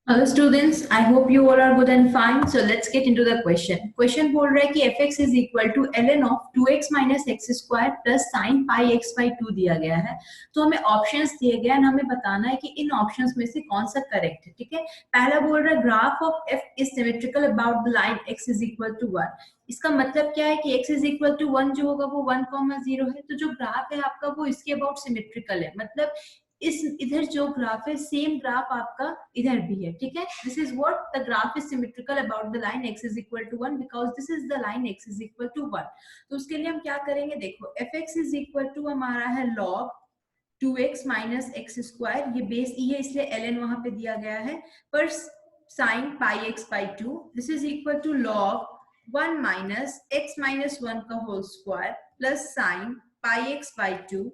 Hello students, I hope you all are good and fine. So let's get into the question. Question बोल रहा है कि fx is equal to ln of 2x minus x square plus sin pi x by 2 दिया गया है. तो हमें options दिए गए हैं, हमें बताना है कि इन ऑप्शंस में से कौन सा करेक्ट है. ठीक है, पहला बोल रहा है graph of f is symmetrical about the line x is equal to 1. इसका मतलब क्या है कि x is equal to 1 जो होगा वो 1,0 है. तो जो ग्राफ है आपका वो इसके अबाउट सिमेट्रिकल है, मतलब इस इधर जो ग्राफ है सेम ग्राफ आपका इधर भी है. ठीक है, this is what the graph is symmetrical about the line x is equal to 1 because this is the line x is equal to 1. तो उसके लिए हम क्या करेंगे, देखो fx इज इक्वल टू हमारा है log 2x minus x square, ये बेस ई है इसलिए ln वहां पे दिया गया है, पर sine pi x by 2 this is equal to log 1 minus x minus 1 का whole square plus sine pi x by 2.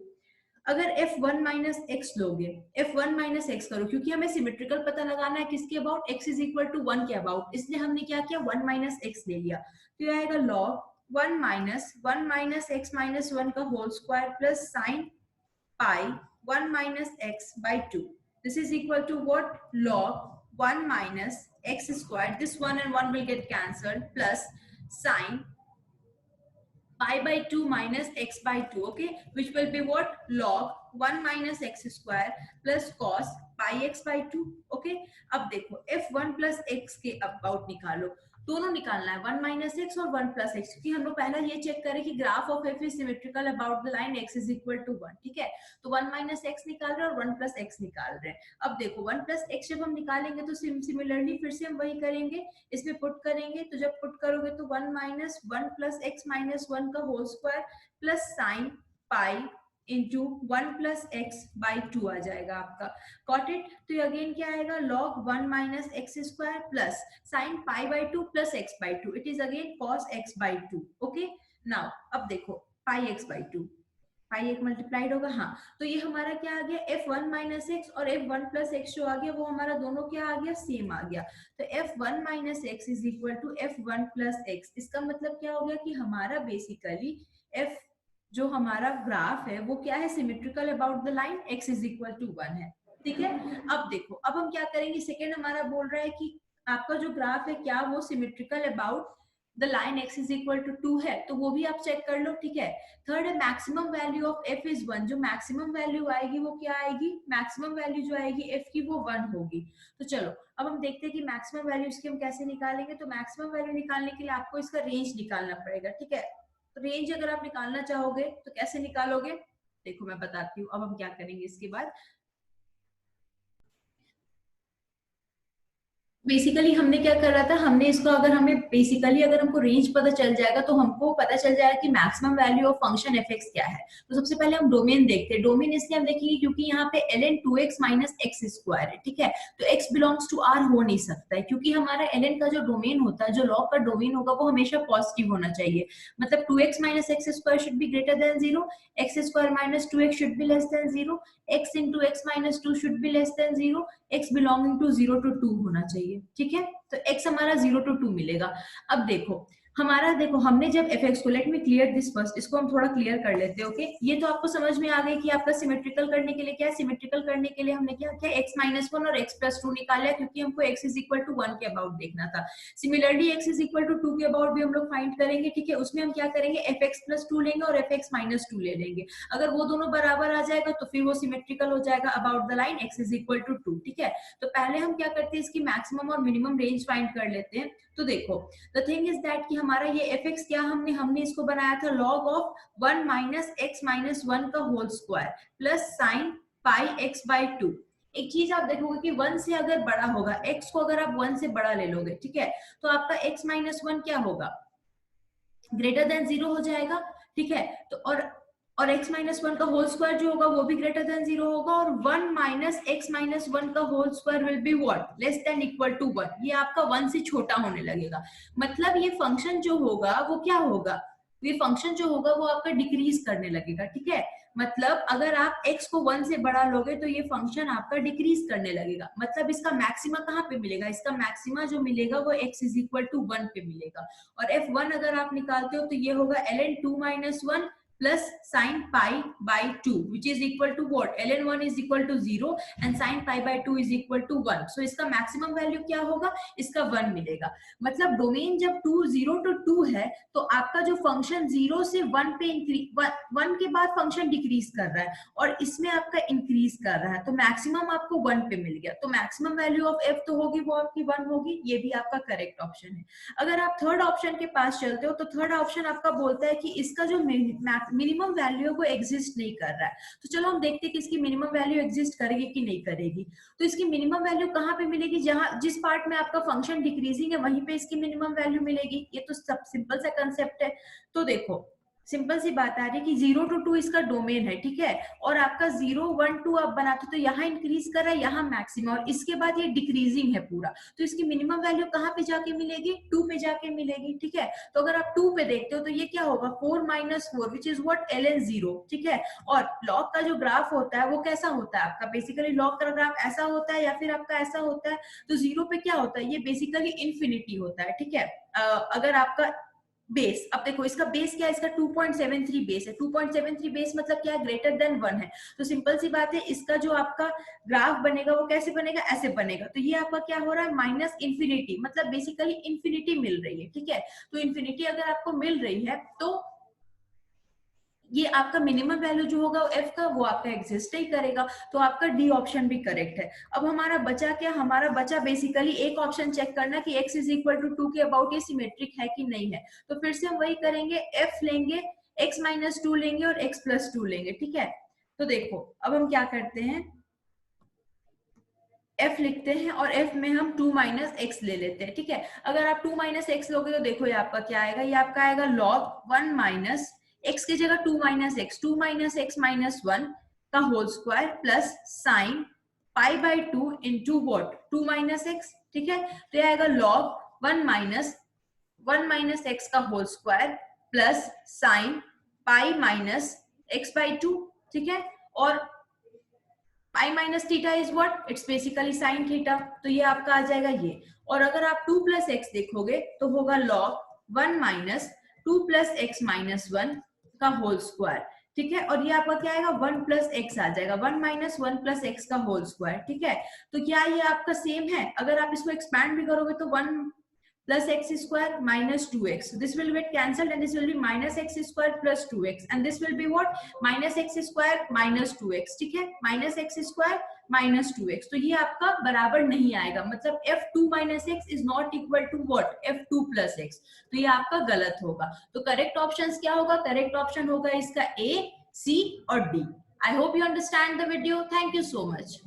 अगर f1 माइनस एक्स लोगे, f1 माइनस एक्स करो क्योंकि हमें सिमेट्रिकल पता लगाना है किसके about, x is equal to 1 के अबाउट, इसलिए हमने क्या किया 1 माइनस एक्स ले लिया. तो ये आएगा log 1 माइनस एक्स माइनस 1 का whole square plus sine pi 1 minus x by 2. This is equal to what, log 1 minus x square, this 1 and 1 will get cancelled, plus sine pi by 2 minus x by 2, okay, which will be what, log 1 minus x square plus cos pi x by 2. okay, अब देखो f1 plus x के about निकालो, दोनों निकालना है 1 minus x और 1 plus x, क्योंकि हम लोग पहला ये चेक करें कि graph of f is symmetrical about the line x is equal to 1. ठीक है, तो 1 माइनस एक्स निकाल रहे हैं और 1 प्लस एक्स निकाल रहे हैं. अब देखो 1 प्लस एक्स जब हम निकालेंगे तो सिमिलरली फिर से हम वही करेंगे, इसमें पुट करेंगे, तो जब पुट करोगे तो 1 माइनस 1 प्लस एक्स माइनस 1 का whole square plus sine pi into 1 plus x by 2 आ जाएगा आपका. Got it. तो ये अगेन क्या आएगा, log 1 minus x square plus sine pi by 2 plus x by 2, it is again cos x by 2. Okay, now अब देखो पाई x by 2, पाई एक मल्टीप्लाइड होगा, हाँ, तो ये हमारा क्या आ गया f1 माइनस एक्स और f1 प्लस एक्स जो आ गया वो हमारा दोनों क्या आ गया, सेम आ गया. तो f1 minus x is equal to f1 plus x. इसका मतलब क्या हो गया कि हमारा बेसिकली f जो हमारा ग्राफ है वो क्या है, symmetrical about the line x is equal to 1 है. ठीक है, अब देखो अब हम क्या करेंगे, सेकेंड हमारा बोल रहा है कि आपका जो ग्राफ है क्या वो symmetrical about the line x is equal to 2 है, तो वो भी आप चेक कर लो. ठीक है, थर्ड है maximum value of f is 1, जो मैक्सिमम वैल्यू आएगी वो क्या आएगी, मैक्सिमम वैल्यू जो आएगी f की वो 1 होगी. तो चलो अब हम देखते हैं कि मैक्सिमम वैल्यू इसकी हम कैसे निकालेंगे. तो मैक्सिमम वैल्यू निकालने के लिए आपको इसका रेंज निकालना पड़ेगा. ठीक है, तो रेंज अगर आप निकालना चाहोगे तो कैसे निकालोगे, देखो मैं बताती हूँ. अब हम क्या करेंगे इसके बाद, बेसिकली हमने क्या कर रहा था, हमने इसको अगर हमें बेसिकली अगर हमको रेंज पता चल जाएगा तो हमको पता चल जाएगा कि maximum value of function F x क्या है. तो सबसे पहले हम डोमेन देखते हैं. डोमेन इसलिए हम देखेंगे क्योंकि यहाँ पे ln 2x minus x square है. ठीक है, तो x बिलोंग्स टू r हो नहीं सकता है क्योंकि हमारा ln का जो डोमेन होता है, जो लॉग का डोमेन होगा वो हमेशा पॉजिटिव होना चाहिए. मतलब 2x minus x square should be greater than 0, x square minus 2x should be less than 0, x into x minus 2 should be less than 0, x belonging to 0 to 2 होना चाहिए. ठीक है, तो x हमारा 0 to 2 मिलेगा. अब देखो हमारा, देखो हमने जब fx को, let me clear this first, इसको हम थोड़ा क्लियर कर लेते हैं. ओके, ये तो आपको समझ में आ गई कि आपका सिमेट्रिकल करने के लिए क्या है, सिमेट्रिकल करने के लिए हमने क्या किया, x माइनस 1 और x प्लस 2 निकाला क्योंकि हमको x इज इक्वल टू 1 के अबाउट देखना था. Similarly x is equal to 2 के अबाउट भी हम लोग फाइंड करेंगे. ठीक है, उसमें हम क्या करेंगे, fx प्लस 2 लेंगे और fx माइनस 2 ले लेंगे. अगर वो दोनों बराबर आ जाएगा तो फिर वो सिमेट्रिकल हो जाएगा about the line x is equal to 2. ठीक है, तो पहले हम क्या करते हैं, इसकी मैक्सिमम और मिनिमम रेंज फाइंड कर लेते हैं. तो देखो द थिंग इज दैट कि हमारा ये fx क्या, हमने इसको बनाया था log of 1 minus x minus 1 का whole square plus sine pi x by 2. एक चीज आप देखोगे कि 1 से अगर बड़ा होगा, x को अगर आप 1 से बड़ा ले लोगे, ठीक है, तो आपका x माइनस 1 क्या होगा, ग्रेटर देन 0 हो जाएगा. ठीक है, तो और x माइनस 1 का होल स्क्वायर जो होगा वो भी ग्रेटर देन 0 होगा, और 1 माइनस एक्स माइनस 1 का whole square will be what, less than equal to 1. ये आपका 1 से छोटा होने लगेगा. मतलब ये फंक्शन जो होगा वो क्या होगा, ये फंक्शन जो होगा वो आपका डिक्रीज करने लगेगा. ठीक है, मतलब अगर आप x को 1 से बड़ा लोगे तो ये फंक्शन आपका डिक्रीज करने लगेगा. मतलब इसका मैक्सिमा कहाँ पे मिलेगा, इसका मैक्सिमा जो मिलेगा वो x इज इक्वल टू 1 पे मिलेगा. और f1 अगर आप निकालते हो तो ये होगा ln 2 minus 1 plus sin pi by 2 which is equal to what, ln1 is equal to 0 and sin pi by 2 is equal to 1. so इसका मैक्सिमम वैल्यू क्या होगा, इसका 1 मिलेगा. मतलब डोमेन जब 0 to 2 है तो आपका जो फंक्शन 0 से 1 पे इंक्रीज, 1 के बाद फंक्शन डिक्रीज कर रहा है और इसमें आपका इंक्रीज कर रहा है, तो मैक्सिमम आपको 1 पे मिल गया. तो मैक्सिमम वैल्यू ऑफ f तो होगी वो आपकी 1 होगी. ये भी आपका करेक्ट ऑप्शन है. अगर आप थर्ड ऑप्शन के पास चलते हो तो थर्ड ऑप्शन आपका बोलता है कि इसका जो मिनिमम वैल्यू है वो एग्जिस्ट नहीं कर रहा है. तो चलो हम देखते हैं कि इसकी मिनिमम वैल्यू एग्जिस्ट करेगी कि नहीं करेगी. तो इसकी मिनिमम वैल्यू कहाँ पे मिलेगी, जहां जिस पार्ट में आपका फंक्शन डिक्रीजिंग है वहीं पे इसकी मिनिमम वैल्यू मिलेगी. ये तो सब सिंपल सा कंसेप्ट है. तो देखो सिंपल सी बात आ रही है कि 0 to 2 इसका डोमेन है, ठीक है, और आपका 0 1 2 आप बनाते हो तो यहाँ इंक्रीज कर रहा है, यहाँ मैक्सिमम, और इसके बाद ये डिक्रीजिंग है पूरा. तो इसकी मिनिमम वैल्यू कहाँ पे जाके मिलेगी, 2 पे जाके मिलेगी. ठीक है, तो अगर आप 2 पे देखते हो तो ये क्या होगा, 4 minus 4 which is what, ln0. ठीक है, और लॉग का जो ग्राफ होता है वो कैसा होता है आपका, बेसिकली लॉग का ग्राफ ऐसा होता है या फिर आपका ऐसा होता है. तो 0 पे क्या होता है, ये बेसिकली इन्फिनिटी होता है. ठीक है, अगर आपका बेस, अब देखो इसका बेस क्या है, इसका 2.73 बेस है. 2.73 बेस मतलब क्या है, ग्रेटर देन 1 है. तो सिंपल सी बात है, इसका जो आपका ग्राफ बनेगा वो कैसे बनेगा, ऐसे बनेगा. तो ये आपका क्या हो रहा है, माइनस इन्फिनिटी, मतलब बेसिकली इन्फिनिटी मिल रही है. ठीक है, तो इन्फिनिटी अगर आपको मिल रही है तो ये आपका मिनिमम वैल्यू जो होगा एफ का वो आपका एग्जिस्ट ही करेगा. तो आपका डी ऑप्शन भी करेक्ट है. अब हमारा बचा क्या, हमारा बचा बेसिकली एक ऑप्शन चेक करना कि x इज इक्वल टू 2 के अबाउट ये सिमेट्रिक है कि नहीं है. तो फिर से हम वही करेंगे, f लेंगे, x माइनस 2 लेंगे और x प्लस 2 लेंगे. ठीक है, तो देखो अब हम क्या करते हैं, f लिखते हैं और f में हम 2 माइनस एक्स ले लेते हैं. ठीक है, अगर आप 2 माइनस एक्स लोगे तो देखो ये आपका क्या आएगा, ये आपका आएगा log 1 माइनस x की जगह 2 minus x, 2 minus x minus 1 का whole square plus sine pi by 2 into what, 2 minus x. ठीक है, तो ये आएगा log 1 माइनस एक्स का whole square plus sine pi minus x by 2. ठीक है, और pi minus theta is what, it's basically sine theta. तो ये आपका आ जाएगा ये. और अगर आप 2 प्लस एक्स देखोगे तो होगा log 1 minus 2 plus x minus 1 का होल स्क्वायर. ठीक है, और ये आपका क्या आएगा, 1 प्लस एक्स आ जाएगा, 1 माइनस 1 प्लस एक्स का होल स्क्वायर. ठीक है, तो क्या ये आपका सेम है, अगर आप इसको एक्सपैंड भी करोगे तो 1 plus x square minus 2x. So this will get cancelled and this will be minus x square plus 2x and this will be what, minus x square minus 2x. ठीक है, minus x square minus 2x. तो ये आपका बराबर नहीं आएगा, मतलब f2 minus x is not equal to what, f2 plus x. तो ये आपका गलत होगा. तो करेक्ट ऑप्शंस क्या होगा, करेक्ट ऑप्शन होगा इसका A, C और D. I hope you understand the video. Thank you so much.